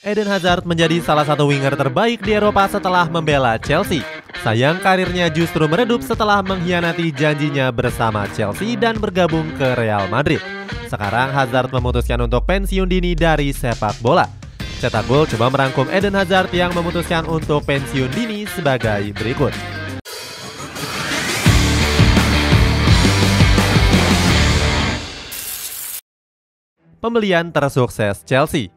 Eden Hazard menjadi salah satu winger terbaik di Eropa setelah membela Chelsea. Sayang karirnya justru meredup setelah mengkhianati janjinya bersama Chelsea dan bergabung ke Real Madrid. Sekarang Hazard memutuskan untuk pensiun dini dari sepak bola. Cetak Gol coba merangkum Eden Hazard yang memutuskan untuk pensiun dini sebagai berikut. Pembelian tersukses Chelsea.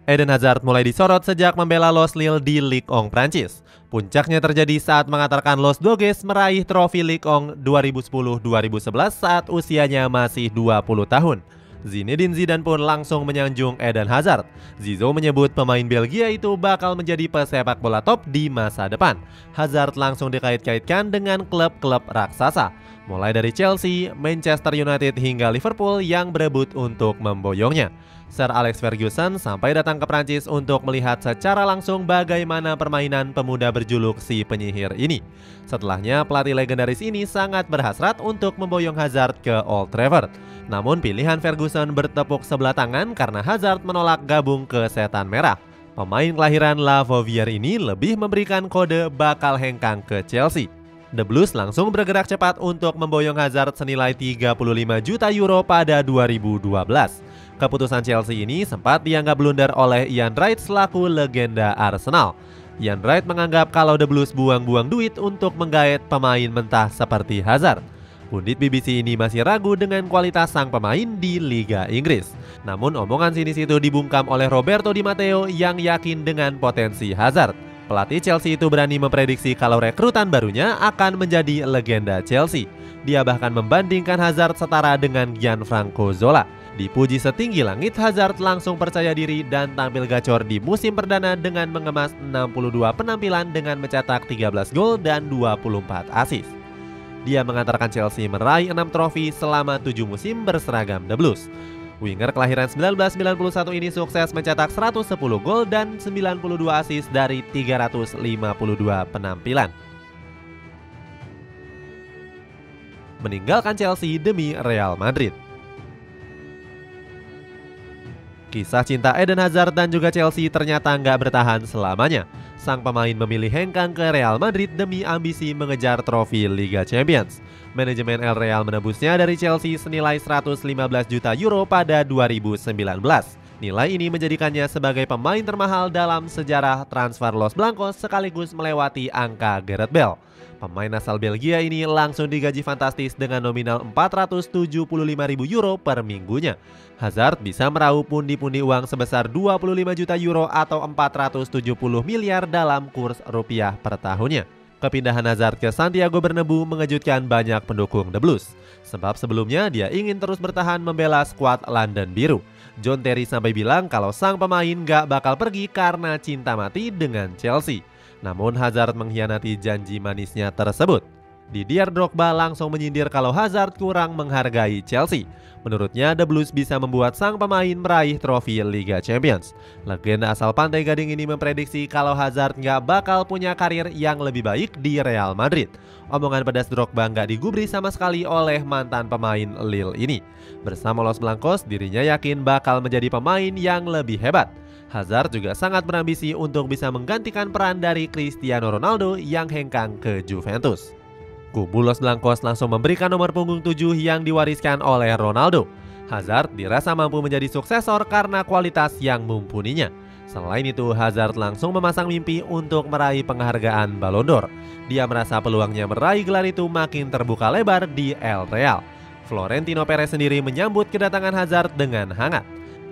Eden Hazard mulai disorot sejak membela Los Lille di Ligue 1 Prancis. Puncaknya terjadi saat mengantarkan Los Doges meraih trofi Ligue 1 2010-2011 saat usianya masih 20 tahun. Zinedine Zidane pun langsung menyanjung Eden Hazard. Zizou menyebut pemain Belgia itu bakal menjadi pesepak bola top di masa depan. Hazard langsung dikait-kaitkan dengan klub-klub raksasa, mulai dari Chelsea, Manchester United hingga Liverpool yang berebut untuk memboyongnya. Sir Alex Ferguson sampai datang ke Prancis untuk melihat secara langsung bagaimana permainan pemuda berjuluk si penyihir ini. Setelahnya, pelatih legendaris ini sangat berhasrat untuk memboyong Hazard ke Old Trafford. Namun pilihan Ferguson bertepuk sebelah tangan karena Hazard menolak gabung ke Setan Merah. Pemain kelahiran La Fauvière ini lebih memberikan kode bakal hengkang ke Chelsea. The Blues langsung bergerak cepat untuk memboyong Hazard senilai 35 juta euro pada 2012. Keputusan Chelsea ini sempat dianggap blunder oleh Ian Wright selaku legenda Arsenal. Ian Wright menganggap kalau The Blues buang-buang duit untuk menggait pemain mentah seperti Hazard. Pundit BBC ini masih ragu dengan kualitas sang pemain di Liga Inggris. Namun omongan sinis itu dibungkam oleh Roberto Di Matteo yang yakin dengan potensi Hazard. Pelatih Chelsea itu berani memprediksi kalau rekrutan barunya akan menjadi legenda Chelsea. Dia bahkan membandingkan Hazard setara dengan Gianfranco Zola. Dipuji setinggi langit, Hazard langsung percaya diri dan tampil gacor di musim perdana dengan mengemas 62 penampilan dengan mencetak 13 gol dan 24 assist. Dia mengantarkan Chelsea meraih 6 trofi selama 7 musim berseragam The Blues. Winger kelahiran 1991 ini sukses mencetak 110 gol dan 92 assist dari 352 penampilan. Meninggalkan Chelsea demi Real Madrid. Kisah cinta Eden Hazard dan juga Chelsea ternyata nggak bertahan selamanya. Sang pemain memilih hengkang ke Real Madrid demi ambisi mengejar trofi Liga Champions. Manajemen El Real menebusnya dari Chelsea senilai 115 juta euro pada 2019. Nilai ini menjadikannya sebagai pemain termahal dalam sejarah transfer Los Blancos sekaligus melewati angka Gareth Bale. Pemain asal Belgia ini langsung digaji fantastis dengan nominal 475.000 euro per minggunya. Hazard bisa meraup pundi-pundi uang sebesar 25 juta euro atau 470 miliar dalam kurs rupiah per tahunnya. Kepindahan Hazard ke Santiago Bernabeu mengejutkan banyak pendukung The Blues. Sebab sebelumnya dia ingin terus bertahan membela skuad London Biru. John Terry sampai bilang kalau sang pemain gak bakal pergi karena cinta mati dengan Chelsea. Namun Hazard mengkhianati janji manisnya tersebut. Didier Drogba langsung menyindir kalau Hazard kurang menghargai Chelsea. Menurutnya The Blues bisa membuat sang pemain meraih trofi Liga Champions. Legenda asal Pantai Gading ini memprediksi kalau Hazard nggak bakal punya karir yang lebih baik di Real Madrid. Omongan pedas Drogba nggak digubris sama sekali oleh mantan pemain Lille ini. Bersama Los Blancos, dirinya yakin bakal menjadi pemain yang lebih hebat. Hazard juga sangat berambisi untuk bisa menggantikan peran dari Cristiano Ronaldo yang hengkang ke Juventus. Kubu Los Blancos langsung memberikan nomor punggung 7 yang diwariskan oleh Ronaldo. Hazard dirasa mampu menjadi suksesor karena kualitas yang mumpuninya. Selain itu, Hazard langsung memasang mimpi untuk meraih penghargaan Ballon d'Or. Dia merasa peluangnya meraih gelar itu makin terbuka lebar di El Real. Florentino Perez sendiri menyambut kedatangan Hazard dengan hangat.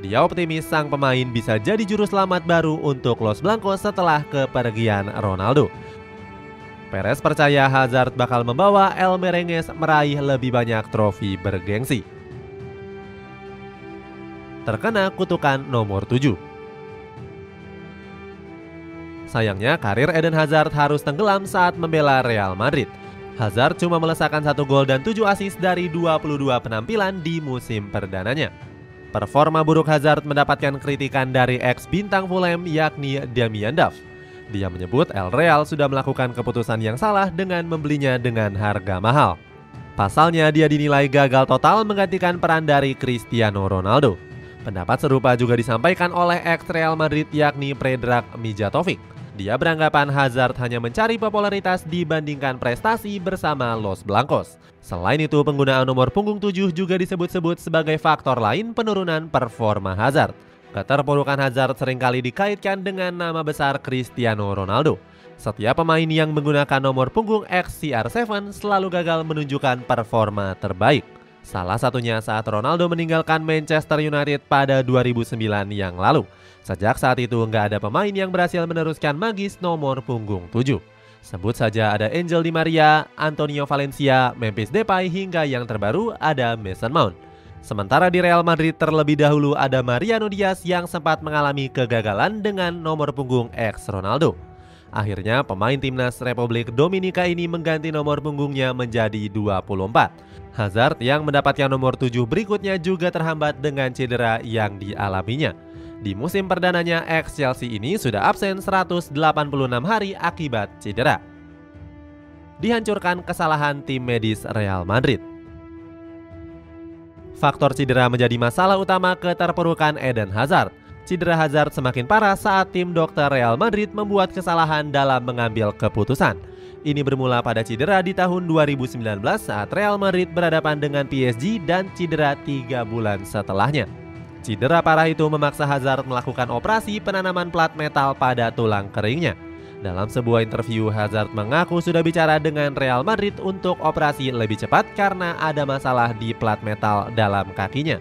Dia optimis sang pemain bisa jadi juru selamat baru untuk Los Blancos setelah kepergian Ronaldo. Perez percaya Hazard bakal membawa El Merengues meraih lebih banyak trofi bergengsi. Terkena kutukan nomor 7. Sayangnya karir Eden Hazard harus tenggelam saat membela Real Madrid. Hazard cuma melesakkan 1 gol dan 7 assist dari 22 penampilan di musim perdananya. Performa buruk Hazard mendapatkan kritikan dari ex-bintang Fulham yakni Damien Duff. Dia menyebut El Real sudah melakukan keputusan yang salah dengan membelinya dengan harga mahal. Pasalnya dia dinilai gagal total menggantikan peran dari Cristiano Ronaldo. Pendapat serupa juga disampaikan oleh ex Real Madrid yakni Predrag Mijatovic. Dia beranggapan Hazard hanya mencari popularitas dibandingkan prestasi bersama Los Blancos. Selain itu, penggunaan nomor punggung 7 juga disebut-sebut sebagai faktor lain penurunan performa Hazard. Keterpurukan Hazard seringkali dikaitkan dengan nama besar Cristiano Ronaldo. Setiap pemain yang menggunakan nomor punggung XCR7 selalu gagal menunjukkan performa terbaik. Salah satunya saat Ronaldo meninggalkan Manchester United pada 2009 yang lalu. Sejak saat itu nggak ada pemain yang berhasil meneruskan magis nomor punggung 7. Sebut saja ada Angel Di Maria, Antonio Valencia, Memphis Depay hingga yang terbaru ada Mason Mount. Sementara di Real Madrid terlebih dahulu ada Mariano Diaz yang sempat mengalami kegagalan dengan nomor punggung X Ronaldo. Akhirnya pemain timnas Republik Dominika ini mengganti nomor punggungnya menjadi 24. Hazard yang mendapatkan nomor 7 berikutnya juga terhambat dengan cedera yang dialaminya. Di musim perdananya, ex-Chelsea ini sudah absen 186 hari akibat cedera. Dihancurkan kesalahan tim medis Real Madrid. Faktor cedera menjadi masalah utama keterpurukan Eden Hazard. Cedera Hazard semakin parah saat tim dokter Real Madrid membuat kesalahan dalam mengambil keputusan. Ini bermula pada cedera di tahun 2019 saat Real Madrid berhadapan dengan PSG dan cedera 3 bulan setelahnya. Cedera parah itu memaksa Hazard melakukan operasi penanaman plat metal pada tulang keringnya. Dalam sebuah interview, Hazard mengaku sudah bicara dengan Real Madrid untuk operasi lebih cepat karena ada masalah di plat metal dalam kakinya.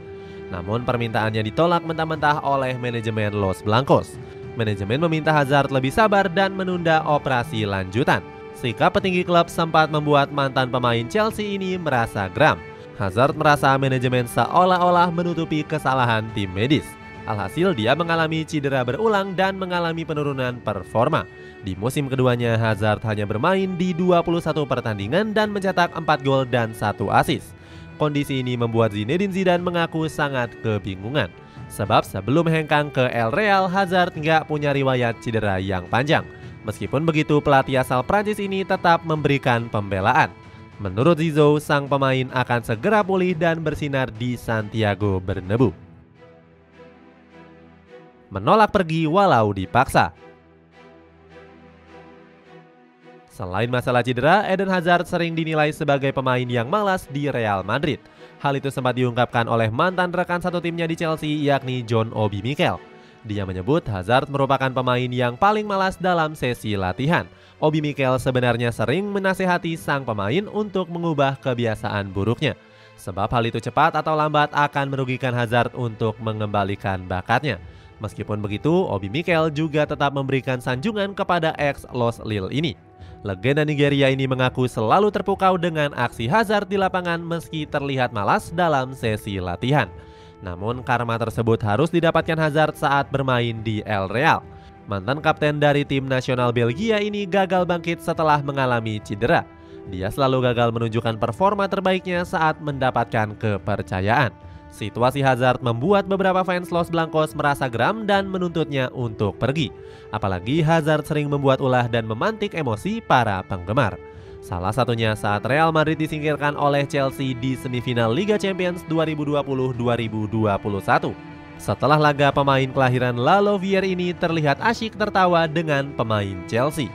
Namun permintaannya ditolak mentah-mentah oleh manajemen Los Blancos. Manajemen meminta Hazard lebih sabar dan menunda operasi lanjutan. Sikap petinggi klub sempat membuat mantan pemain Chelsea ini merasa geram. Hazard merasa manajemen seolah-olah menutupi kesalahan tim medis. Alhasil dia mengalami cedera berulang dan mengalami penurunan performa. Di musim keduanya Hazard hanya bermain di 21 pertandingan dan mencetak 4 gol dan 1 assist. Kondisi ini membuat Zinedine Zidane mengaku sangat kebingungan. Sebab sebelum hengkang ke El Real, Hazard nggak punya riwayat cedera yang panjang. Meskipun begitu, pelatih asal Prancis ini tetap memberikan pembelaan. Menurut Zizou, sang pemain akan segera pulih dan bersinar di Santiago Bernabeu. Menolak pergi walau dipaksa. Selain masalah cedera, Eden Hazard sering dinilai sebagai pemain yang malas di Real Madrid. Hal itu sempat diungkapkan oleh mantan rekan satu timnya di Chelsea yakni John Obi Mikel. Dia menyebut Hazard merupakan pemain yang paling malas dalam sesi latihan. Obi Mikel sebenarnya sering menasehati sang pemain untuk mengubah kebiasaan buruknya. Sebab hal itu cepat atau lambat akan merugikan Hazard untuk mengembalikan bakatnya. Meskipun begitu, Obi Mikel juga tetap memberikan sanjungan kepada ex Los Lille ini. Legenda Nigeria ini mengaku selalu terpukau dengan aksi Hazard di lapangan meski terlihat malas dalam sesi latihan. Namun karma tersebut harus didapatkan Hazard saat bermain di El Real. Mantan kapten dari tim nasional Belgia ini gagal bangkit setelah mengalami cedera. Dia selalu gagal menunjukkan performa terbaiknya saat mendapatkan kepercayaan. Situasi Hazard membuat beberapa fans Los Blancos merasa geram dan menuntutnya untuk pergi. Apalagi Hazard sering membuat ulah dan memantik emosi para penggemar. Salah satunya saat Real Madrid disingkirkan oleh Chelsea di semifinal Liga Champions 2020-2021. Setelah laga, pemain kelahiran La Louvière ini terlihat asyik tertawa dengan pemain Chelsea.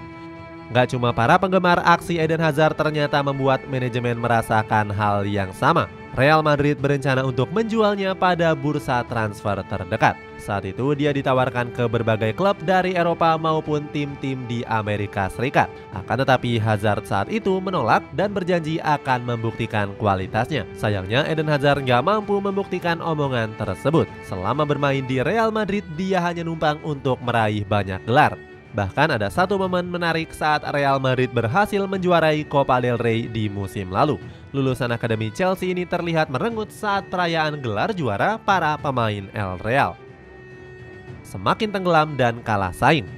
Gak cuma para penggemar, aksi Eden Hazard ternyata membuat manajemen merasakan hal yang sama. Real Madrid berencana untuk menjualnya pada bursa transfer terdekat. Saat itu dia ditawarkan ke berbagai klub dari Eropa maupun tim-tim di Amerika Serikat. Akan tetapi Hazard saat itu menolak dan berjanji akan membuktikan kualitasnya. Sayangnya Eden Hazard nggak mampu membuktikan omongan tersebut. Selama bermain di Real Madrid, dia hanya numpang untuk meraih banyak gelar. Bahkan ada satu momen menarik saat Real Madrid berhasil menjuarai Copa del Rey di musim lalu. Lulusan Akademi Chelsea ini terlihat merengut saat perayaan gelar juara para pemain El Real. Semakin tenggelam dan kalah saing.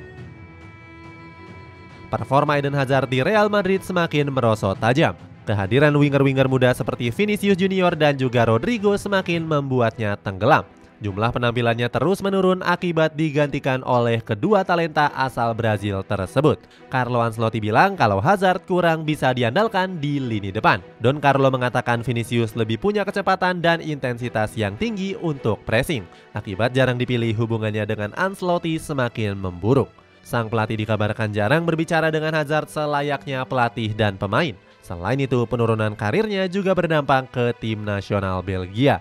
Performa Eden Hazard di Real Madrid semakin merosot tajam. Kehadiran winger-winger muda seperti Vinicius Junior dan juga Rodrigo semakin membuatnya tenggelam. Jumlah penampilannya terus menurun akibat digantikan oleh kedua talenta asal Brazil tersebut. Carlo Ancelotti bilang kalau Hazard kurang bisa diandalkan di lini depan. Don Carlo mengatakan Vinicius lebih punya kecepatan dan intensitas yang tinggi untuk pressing. Akibat jarang dipilih, hubungannya dengan Ancelotti semakin memburuk. Sang pelatih dikabarkan jarang berbicara dengan Hazard selayaknya pelatih dan pemain. Selain itu, penurunan karirnya juga berdampak ke tim nasional Belgia.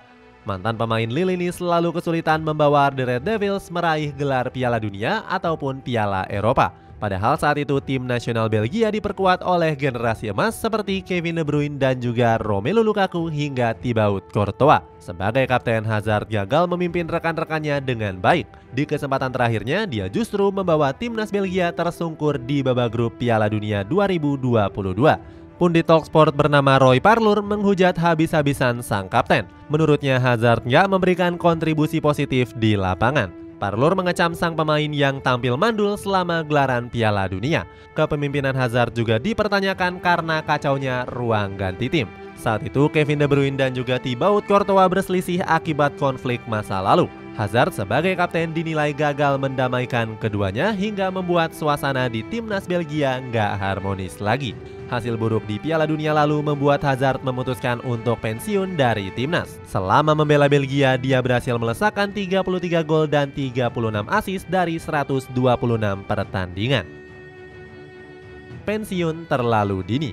Mantan pemain Lille ini selalu kesulitan membawa The Red Devils meraih gelar Piala Dunia ataupun Piala Eropa. Padahal saat itu tim nasional Belgia diperkuat oleh generasi emas seperti Kevin De Bruyne dan juga Romelu Lukaku hingga Thibaut Courtois. Sebagai kapten, Hazard gagal memimpin rekan-rekannya dengan baik. Di kesempatan terakhirnya, dia justru membawa timnas Belgia tersungkur di babak grup Piala Dunia 2022. Pundit Talksport bernama Roy Parlour menghujat habis-habisan sang kapten. Menurutnya Hazard nggak memberikan kontribusi positif di lapangan. Parlour mengecam sang pemain yang tampil mandul selama gelaran Piala Dunia. Kepemimpinan Hazard juga dipertanyakan karena kacaunya ruang ganti tim. Saat itu Kevin De Bruyne dan juga Thibaut Courtois berselisih akibat konflik masa lalu. Hazard sebagai kapten dinilai gagal mendamaikan keduanya hingga membuat suasana di timnas Belgia nggak harmonis lagi. Hasil buruk di Piala Dunia lalu membuat Hazard memutuskan untuk pensiun dari timnas. Selama membela Belgia, dia berhasil melesakkan 33 gol dan 36 assist dari 126 pertandingan. Pensiun terlalu dini.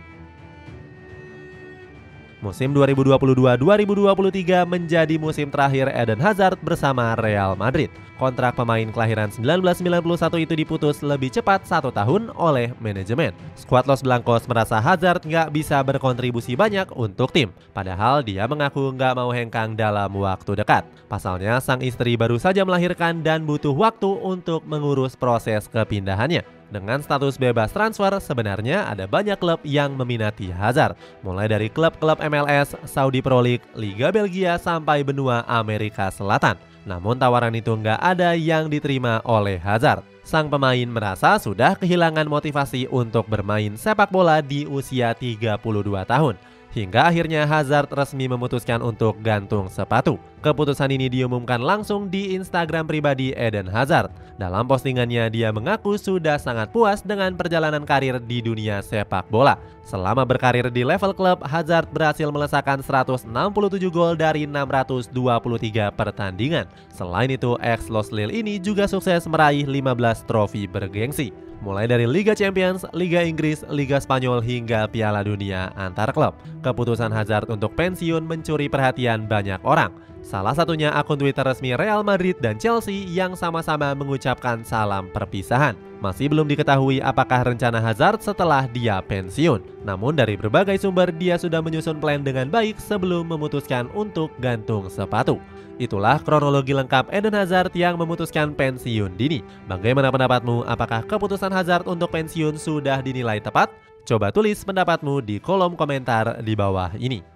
Musim 2022-2023 menjadi musim terakhir Eden Hazard bersama Real Madrid. Kontrak pemain kelahiran 1991 itu diputus lebih cepat 1 tahun oleh manajemen. Skuad Los Blancos merasa Hazard nggak bisa berkontribusi banyak untuk tim. Padahal dia mengaku nggak mau hengkang dalam waktu dekat. Pasalnya sang istri baru saja melahirkan dan butuh waktu untuk mengurus proses kepindahannya. Dengan status bebas transfer, sebenarnya ada banyak klub yang meminati Hazard. Mulai dari klub-klub MLS, Saudi Pro League, Liga Belgia, sampai benua Amerika Selatan. Namun tawaran itu nggak ada yang diterima oleh Hazard. Sang pemain merasa sudah kehilangan motivasi untuk bermain sepak bola di usia 32 tahun. Hingga akhirnya Hazard resmi memutuskan untuk gantung sepatu. Keputusan ini diumumkan langsung di Instagram pribadi Eden Hazard. Dalam postingannya, dia mengaku sudah sangat puas dengan perjalanan karir di dunia sepak bola. Selama berkarir di level klub, Hazard berhasil melesakkan 167 gol dari 623 pertandingan. Selain itu, ex Los Lille ini juga sukses meraih 15 trofi bergengsi. Mulai dari Liga Champions, Liga Inggris, Liga Spanyol hingga Piala Dunia antar klub. Keputusan Hazard untuk pensiun mencuri perhatian banyak orang. Salah satunya akun Twitter resmi Real Madrid dan Chelsea yang sama-sama mengucapkan salam perpisahan. Masih belum diketahui apakah rencana Hazard setelah dia pensiun. Namun dari berbagai sumber dia sudah menyusun plan dengan baik sebelum memutuskan untuk gantung sepatu. Itulah kronologi lengkap Eden Hazard yang memutuskan pensiun dini. Bagaimana pendapatmu? Apakah keputusan Hazard untuk pensiun sudah dinilai tepat? Coba tulis pendapatmu di kolom komentar di bawah ini.